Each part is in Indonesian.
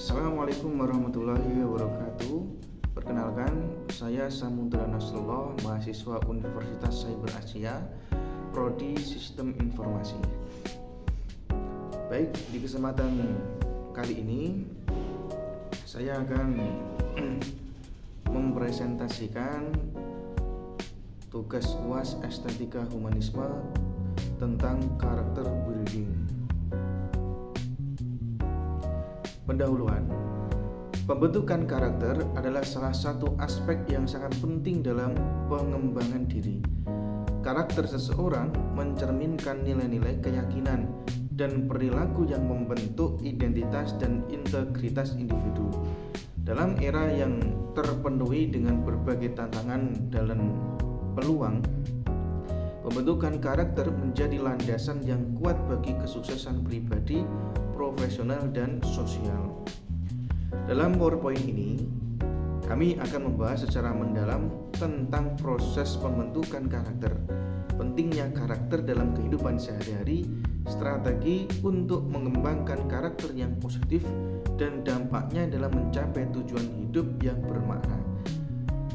Assalamualaikum warahmatullahi wabarakatuh. Perkenalkan, saya Samudra Nasrullah, mahasiswa Universitas Cyber Asia, Prodi Sistem Informasi. Baik, di kesempatan kali ini saya akan mempresentasikan tugas UAS Estetika Humanisme tentang karakter building. Pendahuluan. Pembentukan karakter adalah salah satu aspek yang sangat penting dalam pengembangan diri. Karakter seseorang mencerminkan nilai-nilai keyakinan dan perilaku yang membentuk identitas dan integritas individu. Dalam era yang terpenuhi dengan berbagai tantangan dan peluang, pembentukan karakter menjadi landasan yang kuat bagi kesuksesan pribadi, profesional, dan sosial. Dalam PowerPoint ini, kami akan membahas secara mendalam tentang proses pembentukan karakter, pentingnya karakter dalam kehidupan sehari-hari, strategi untuk mengembangkan karakter yang positif, dan dampaknya dalam mencapai tujuan hidup yang bermakna.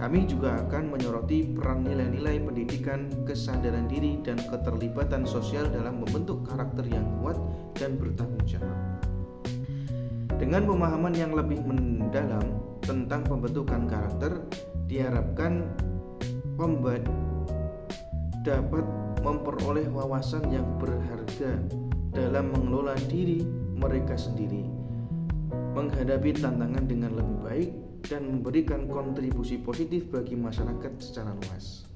Kami juga akan menyoroti peran nilai-nilai pendidikan, kesadaran diri, dan keterlibatan sosial dalam membentuk karakter yang kuat dan bertanggung jawab. Dengan pemahaman yang lebih mendalam tentang pembentukan karakter, diharapkan pembuat dapat memperoleh wawasan yang berharga dalam mengelola diri mereka sendiri, menghadapi tantangan dengan lebih baik, dan memberikan kontribusi positif bagi masyarakat secara luas.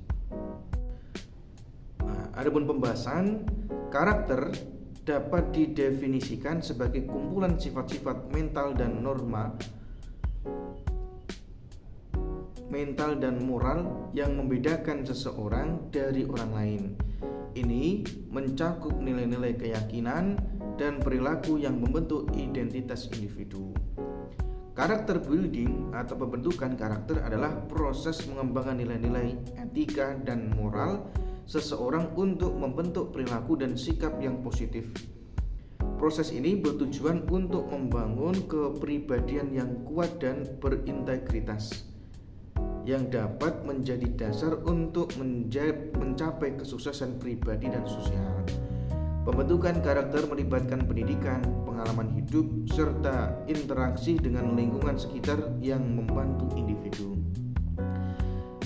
Adapun pembahasan karakter dapat didefinisikan sebagai kumpulan sifat-sifat mental dan moral yang membedakan seseorang dari orang lain. Ini mencakup nilai-nilai keyakinan dan perilaku yang membentuk identitas individu. Karakter building atau pembentukan karakter adalah proses mengembangkan nilai-nilai etika dan moral seseorang untuk membentuk perilaku dan sikap yang positif. Proses ini bertujuan untuk membangun kepribadian yang kuat dan berintegritas, yang dapat menjadi dasar untuk mencapai kesuksesan pribadi dan sosial. Pembentukan karakter melibatkan pendidikan, pengalaman hidup, serta interaksi dengan lingkungan sekitar yang membantu individu.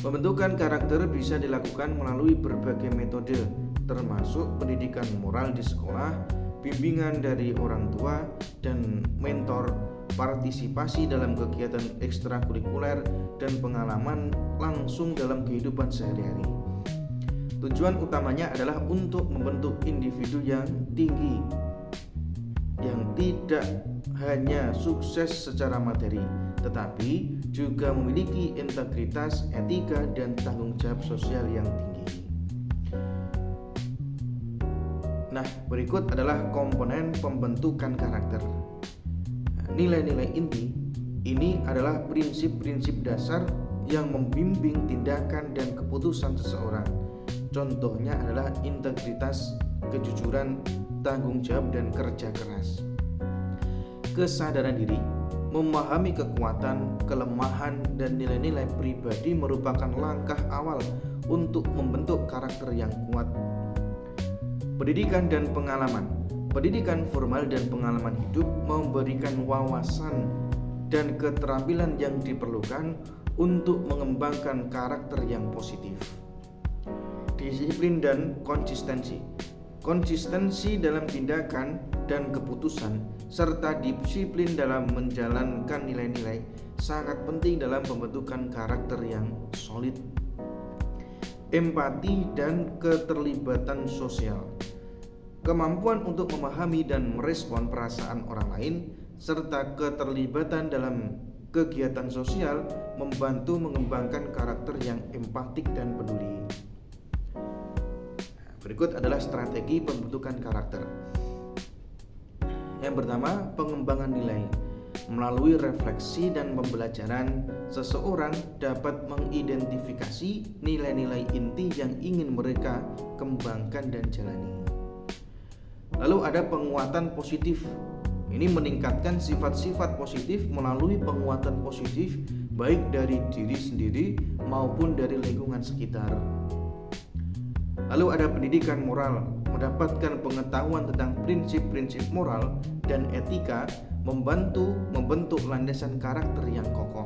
Pembentukan karakter bisa dilakukan melalui berbagai metode, termasuk pendidikan moral di sekolah, bimbingan dari orang tua dan mentor, partisipasi dalam kegiatan ekstrakurikuler, dan pengalaman langsung dalam kehidupan sehari-hari. Tujuan utamanya adalah untuk membentuk individu yang tinggi, yang tidak hanya sukses secara materi, tetapi juga memiliki integritas, etika, dan tanggung jawab sosial yang tinggi. Nah, berikut adalah komponen pembentukan karakter. Nilai-nilai inti ini adalah prinsip-prinsip dasar yang membimbing tindakan dan keputusan seseorang. Contohnya adalah integritas, kejujuran, tanggung jawab, dan kerja keras. Kesadaran diri, memahami kekuatan, kelemahan, dan nilai-nilai pribadi merupakan langkah awal untuk membentuk karakter yang kuat. Pendidikan dan pengalaman. Pendidikan formal dan pengalaman hidup memberikan wawasan dan keterampilan yang diperlukan untuk mengembangkan karakter yang positif. Disiplin dan konsistensi. Konsistensi dalam tindakan dan keputusan serta disiplin dalam menjalankan nilai-nilai sangat penting dalam pembentukan karakter yang solid. Empati dan keterlibatan sosial. Kemampuan untuk memahami dan merespon perasaan orang lain serta keterlibatan dalam kegiatan sosial membantu mengembangkan karakter yang empatik dan peduli. Berikut adalah strategi pembentukan karakter. Yang pertama, pengembangan nilai. Melalui refleksi dan pembelajaran, seseorang dapat mengidentifikasi nilai-nilai inti yang ingin mereka kembangkan dan jalani. Lalu ada penguatan positif Ini meningkatkan sifat-sifat positif melalui penguatan positif baik dari diri sendiri maupun dari lingkungan sekitar. Lalu ada pendidikan moral, mendapatkan pengetahuan tentang prinsip-prinsip moral dan etika membantu membentuk landasan karakter yang kokoh.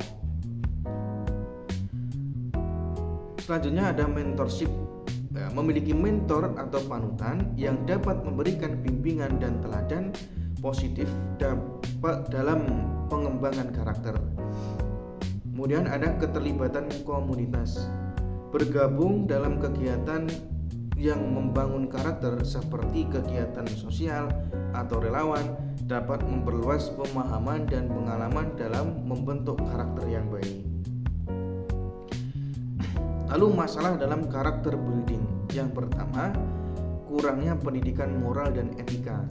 Selanjutnya ada mentorship. Memiliki mentor atau panutan yang dapat memberikan bimbingan dan teladan positif dalam pengembangan karakter. Kemudian ada keterlibatan komunitas. Bergabung dalam kegiatan yang membangun karakter seperti kegiatan sosial atau relawan dapat memperluas pemahaman dan pengalaman dalam membentuk karakter yang baik. Lalu masalah dalam karakter building. Yang pertama, kurangnya pendidikan moral dan etika.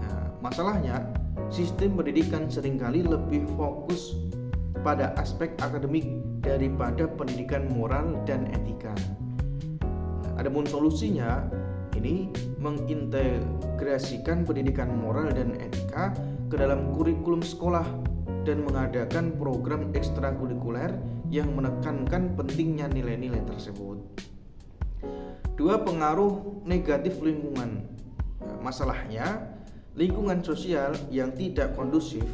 Nah, masalahnya, sistem pendidikan seringkali lebih fokus pada aspek akademik daripada pendidikan moral dan etika. Nah, adapun solusinya ini mengintegrasikan pendidikan moral dan etika ke dalam kurikulum sekolah dan mengadakan program ekstrakurikuler yang menekankan pentingnya nilai-nilai tersebut. 2. Pengaruh negatif lingkungan. Masalahnya, lingkungan sosial yang tidak kondusif,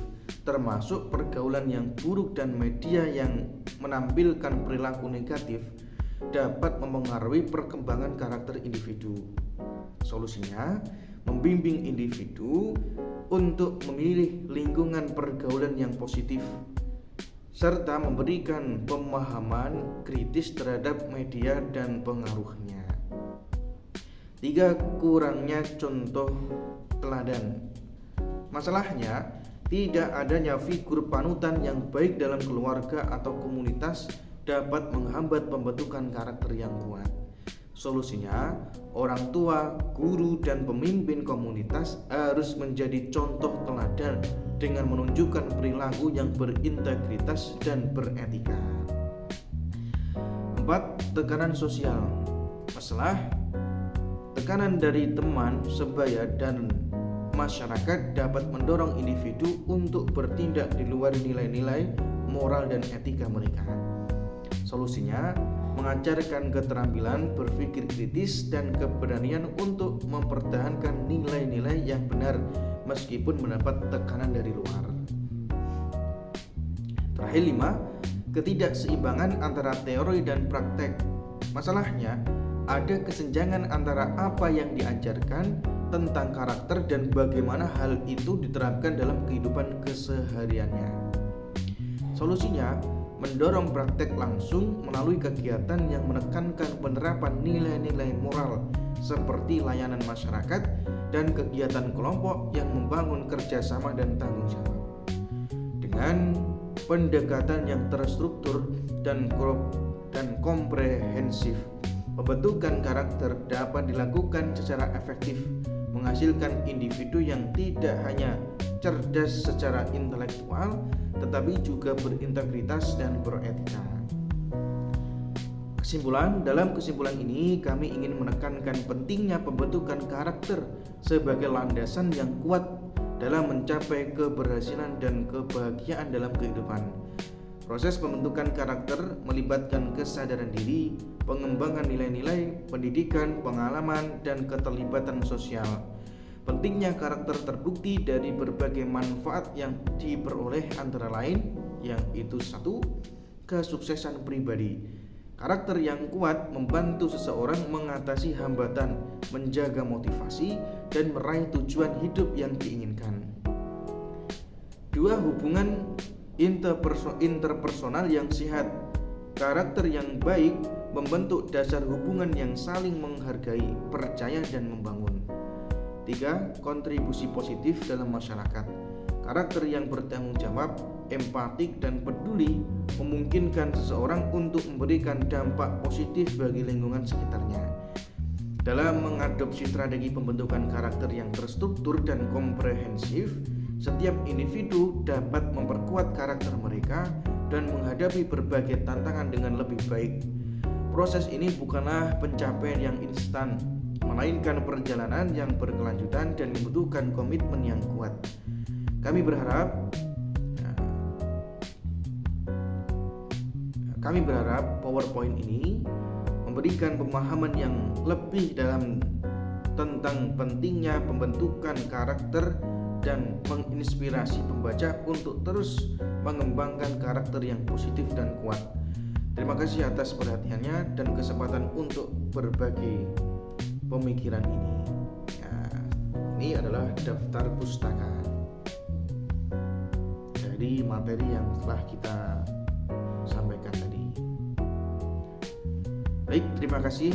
termasuk pergaulan yang buruk dan media yang menampilkan perilaku negatif, dapat mempengaruhi perkembangan karakter individu. Solusinya, membimbing individu untuk memilih lingkungan pergaulan yang positif serta memberikan pemahaman kritis terhadap media dan pengaruhnya. 3. Kurangnya contoh teladan. Masalahnya, tidak adanya figur panutan yang baik dalam keluarga atau komunitas dapat menghambat pembentukan karakter yang kuat. Solusinya, orang tua, guru, dan pemimpin komunitas harus menjadi contoh teladan dengan menunjukkan perilaku yang berintegritas dan beretika. 4. Tekanan sosial. Masalah, tekanan dari teman, sebaya, dan masyarakat dapat mendorong individu untuk bertindak di luar nilai-nilai moral dan etika mereka. Solusinya, mengajarkan keterampilan berpikir kritis dan keberanian untuk mempertahankan nilai-nilai yang benar meskipun mendapat tekanan dari luar. Terakhir 5, ketidakseimbangan antara teori dan praktek. Masalahnya, ada kesenjangan antara apa yang diajarkan tentang karakter dan bagaimana hal itu diterapkan dalam kehidupan kesehariannya. Solusinya, mendorong praktek langsung melalui kegiatan yang menekankan penerapan nilai-nilai moral seperti layanan masyarakat dan kegiatan kelompok yang membangun kerjasama dan tanggung jawab. Dengan pendekatan yang terstruktur dan komprehensif, pembentukan karakter dapat dilakukan secara efektif, menghasilkan individu yang tidak hanya cerdas secara intelektual, tetapi juga berintegritas dan beretika. Dalam kesimpulan ini kami ingin menekankan pentingnya pembentukan karakter sebagai landasan yang kuat dalam mencapai keberhasilan dan kebahagiaan dalam kehidupan. Proses pembentukan karakter melibatkan kesadaran diri, pengembangan nilai-nilai, pendidikan, pengalaman, dan keterlibatan sosial. Pentingnya karakter terbukti dari berbagai manfaat yang diperoleh, antara lain yaitu 1. Kesuksesan pribadi. Karakter yang kuat membantu seseorang mengatasi hambatan, menjaga motivasi, dan meraih tujuan hidup yang diinginkan. 2. Hubungan interpersonal yang sehat. Karakter yang baik membentuk dasar hubungan yang saling menghargai, percaya, dan membangun. 3. Kontribusi positif dalam masyarakat. Karakter yang bertanggung jawab, empatik, dan peduli memungkinkan seseorang untuk memberikan dampak positif bagi lingkungan sekitarnya. Dalam mengadopsi strategi pembentukan karakter yang terstruktur dan komprehensif, setiap individu dapat memperkuat karakter mereka dan menghadapi berbagai tantangan dengan lebih baik. Proses ini bukanlah pencapaian yang instan, melainkan perjalanan yang berkelanjutan dan membutuhkan komitmen yang kuat. Kami berharap PowerPoint ini memberikan pemahaman yang lebih dalam tentang pentingnya pembentukan karakter dan menginspirasi pembaca untuk terus mengembangkan karakter yang positif dan kuat. Terima kasih atas perhatiannya dan kesempatan untuk berbagi pemikiran ini. Ini adalah daftar pustaka dari materi yang telah kita sampaikan tadi. Baik, terima kasih.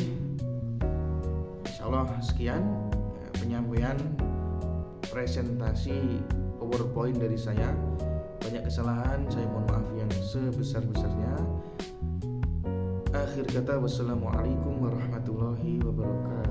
Insyaallah sekian penyampaian presentasi PowerPoint dari saya. Banyak kesalahan, saya mohon maaf yang sebesar-besarnya. Akhir kata, wassalamualaikum warahmatullahi wabarakatuh.